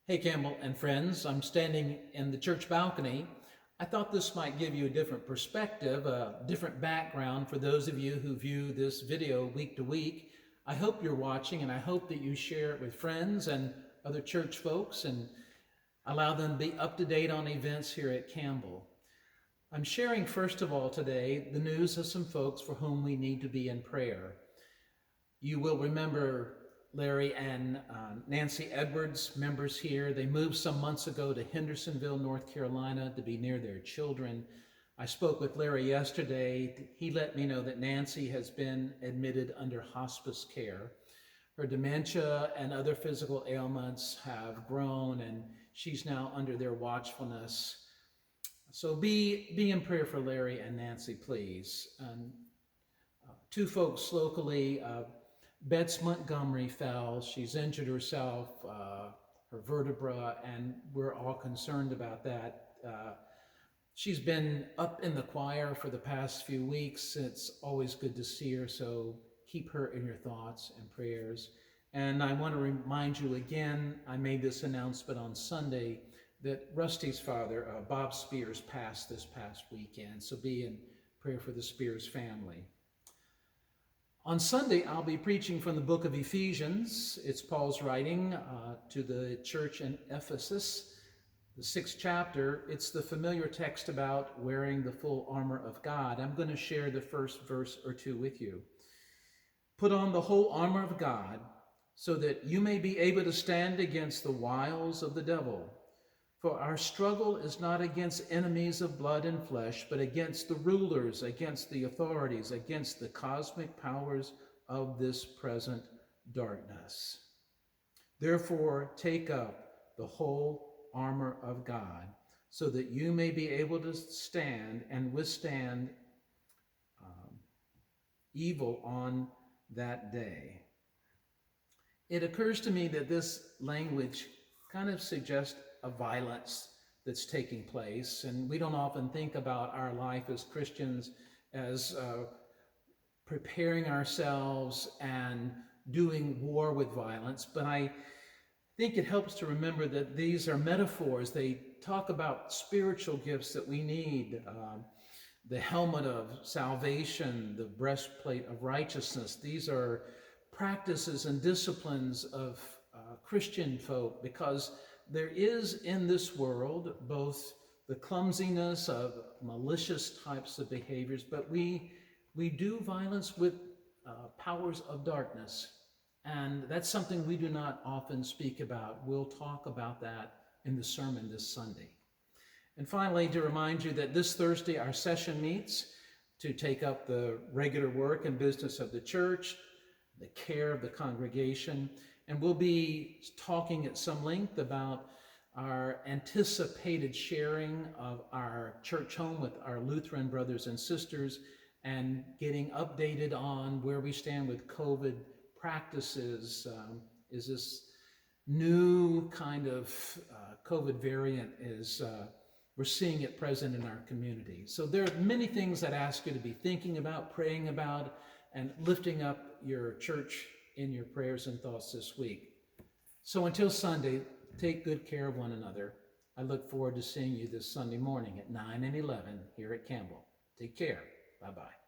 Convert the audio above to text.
Hey, Campbell and friends, I'm standing in the church balcony. I thought this might give you a different perspective, a different background for those of you who view this video week to week. I hope you're watching and I hope that you share it with friends and other church folks and allow them to be up to date on events here at Campbell. I'm sharing first of all today the news of some folks for whom we need to be in prayer. You will remember Larry and Nancy Edwards, members here. They moved some months ago to Hendersonville, North Carolina to be near their children. I spoke with Larry yesterday. He let me know that Nancy has been admitted under hospice care. Her dementia and other physical ailments have grown and she's now under their watchfulness. So be in prayer for Larry and Nancy, please. And two folks locally, Bets Montgomery fell. She's injured herself, her vertebra, and we're all concerned about that. She's been up in the choir for the past few weeks. It's always good to see her, so keep her in your thoughts and prayers. And I want to remind you again, I made this announcement on Sunday, that Rusty's father, Bob Spears, passed this past weekend, so be in prayer for the Spears family. On Sunday, I'll be preaching from the book of Ephesians. It's Paul's writing to the church in Ephesus, the 6th chapter. It's the familiar text about wearing the full armor of God. I'm going to share the first verse or two with you. Put on the whole armor of God so that you may be able to stand against the wiles of the devil. For our struggle is not against enemies of blood and flesh, but against the rulers, against the authorities, against the cosmic powers of this present darkness. Therefore, take up the whole armor of God, so that you may be able to stand and withstand evil on that day. It occurs to me that this language kind of suggests a violence that's taking place. And we don't often think about our life as Christians as preparing ourselves and doing war with violence. But I think it helps to remember that these are metaphors. They talk about spiritual gifts that we need. The helmet of salvation, the breastplate of righteousness. These are practices and disciplines of Christian folk, because there is in this world both the clumsiness of malicious types of behaviors, but we do violence with powers of darkness. And that's something we do not often speak about. We'll talk about that in the sermon this Sunday. And finally, to remind you that this Thursday our session meets to take up the regular work and business of the church, the care of the congregation. And we'll be talking at some length about our anticipated sharing of our church home with our Lutheran brothers and sisters and getting updated on where we stand with COVID practices. Is this new kind of COVID variant we're seeing it present in our community. So there are many things that I ask you to be thinking about, praying about, and lifting up your church in your prayers and thoughts this week. So until Sunday, take good care of one another. I look forward to seeing you this Sunday morning at 9 and 11 here at Campbell. Take care. Bye-bye.